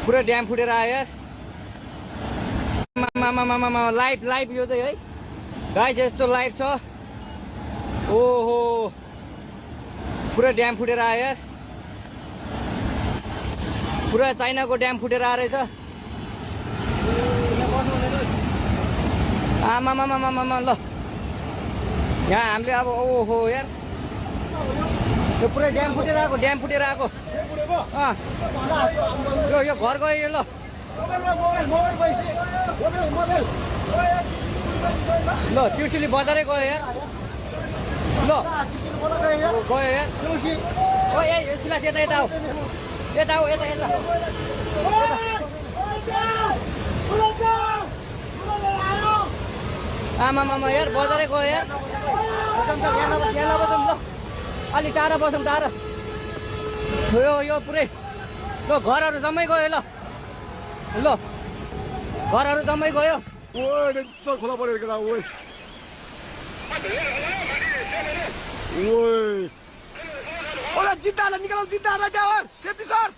पुरै ड्याम फुटेर आयो यार। लाइभ यो चाहिँ है गाइस, यस्तो लाइभ छ। ओहो पुरै ड्याम फुटेर आयो यार। पुरा चाइनाको ड्याम फुटेर आएर रहेछ। आमामामामामा ल यहाँ हामीले अब ओहो यार यो पुरै ड्याम फुटेर आएको यो घर गयो यो। ल ल ट्युसुली बजारै गयो यार। ल गयो यार। ओ ए सिलास यता यता आऊ यता आऊ यता यता। आमामामा यार बजारै गयो यार। यहाँ बसौँ ल अलि टाढा बसौँ टाढा। यो पुरै ल घरहरू जम्मै गयो। ल ल घरहरू जम्मै गयो। खोला परेको केटा ओइ ओइ ओला जित्दालाई निकालौ जित्दालाई त्यहाँ सेफ्टी सर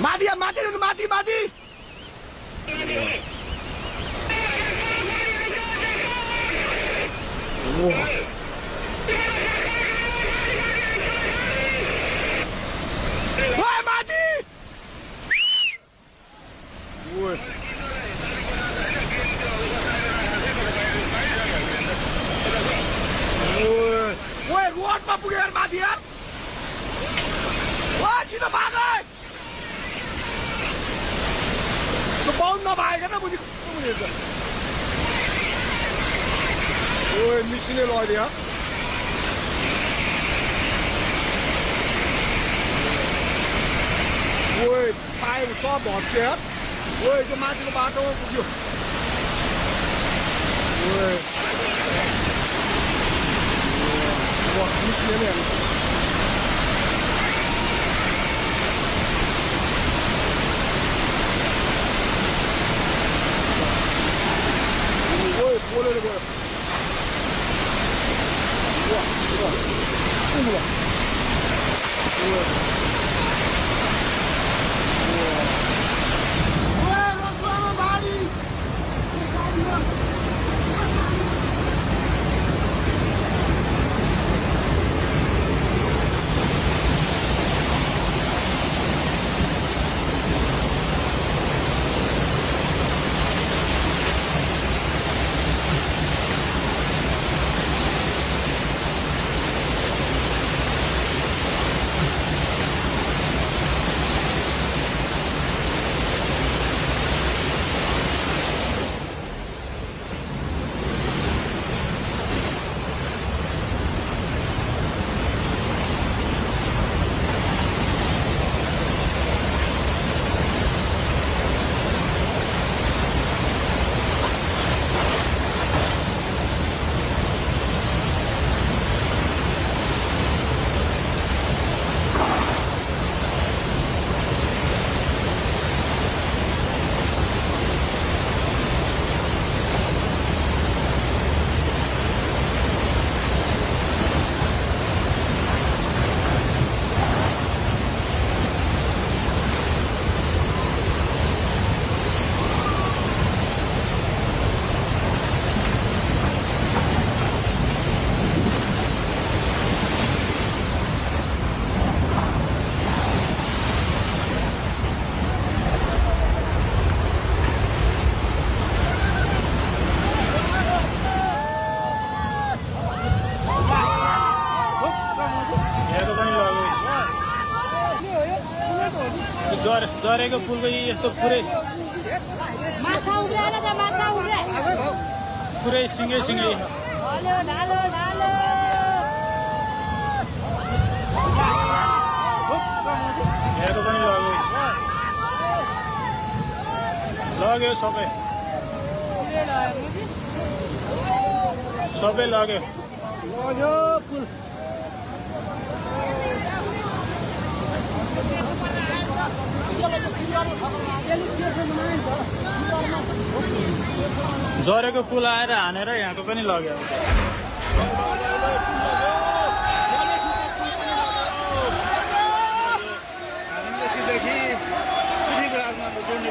माथि माथि माथि माथि ओइ माथि ओइ ओइ रोडमा पुग्यो यार माथि यार। ओइ छिटो भाग है। त्यो बाउन्ड नभएको न बुझेको ओइ मिसिने लड्यो यार। ओइ पाइप सब भत्क्यो यार। ओइ त्यो माथिको बाटोमा पुग्यो। ओइ मिसिने नै हाल्छ। ओइ बोलेर गयो। झरेको पुलको यस्तो पुरै पुरै सिङ्गै सिङ्गै हेरेको पनि लग्यो सबै सबै लग्यो पुल झरेको पुल आएर हानेर यहाँको पनि लग्यो।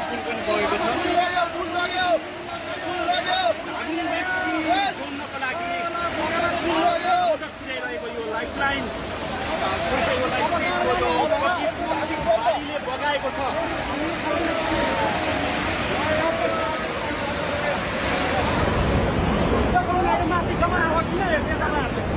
पुल पनि बगेको छ पुल लग्यो हामी बेसी जोड्नको लागि पुर्याइरहेको यो लाइफलाइन बाढीले बगाएको छ माथिसम्म आवा किन हेर्ने तपाईँहरूले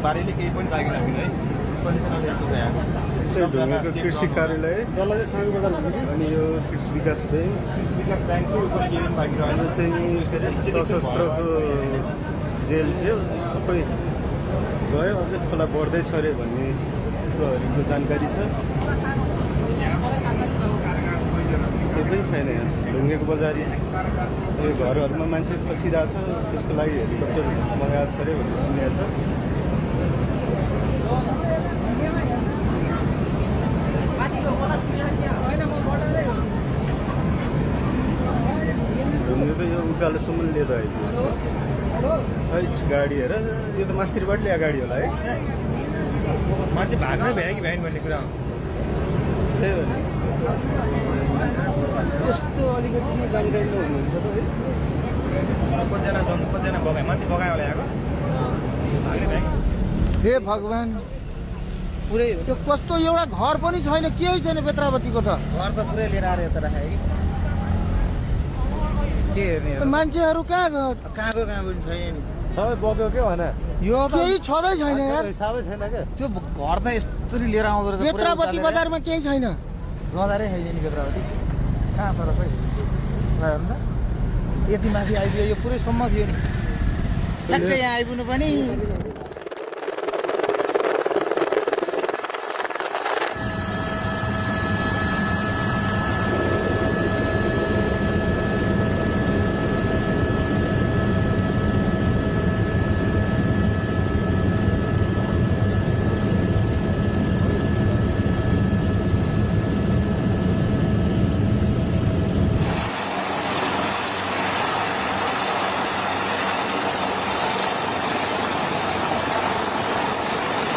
बारीले केही पनि लागेन है कन्डिसनल यस्तो छ यहाँ ढुङ्गेको कृषि कार्यालय जसलाई चाहिँ सानो बजार भन्छ अनि यो कृषि विकास ब्याङ्क कृषि विकास ब्याङ्कको उपरि केही पनि बाँकी रहेन यो चाहिँ सशस्त्रको जेल थियो सबै गयो अझै खोला बढ्दैछ अरे भन्ने कुरोहरूको जानकारी छ त्यो पनि छैन यहाँ ढुङ्गेको बजारी यो घरहरूमा मान्छे फसिरहेछ त्यसको लागि हेलिकप्टर मगाएको छ अरे भन्ने सुनेको छ ढुङ्गेको यो उकालोसम्म लिएर आइदिएको है गाडी हेर यो त मास्तिरबाट ल्याएको गाडी होला है मान्छे भाग्नै भ्यायो कि भ्याएन भन्ने कुरा हो त्यही भने यस्तो अलिकति जानकारी हुनुहुन्छ त है कतिजना बगायो मान्छे बगायो होला यहाँको भाग्ने भ्यायो हे भगवान् पुरै त्यो कस्तो एउटा घर पनि छैन केही छैन बेत्रावतीको त घर त पुरै लिएर आएर यता राखेको कि के हेर्ने मान्छेहरू कहाँ कहाँको कहाँ पनि छैन नि सबै बग्यो के भन यो केही छँदै छैन यार हिसाबै छैन क्या त्यो घर त यस्तरी लिएर आउँदो रहेछ बेत्रावती बजारमा केही छैन गँदारै छैन नि बेत्रावती कहाँ छ र खै यति माथि आइपुग्यो यो पुरै सम्म थियो नि ठ्याक्कै यहाँ आइपुग्नु पनि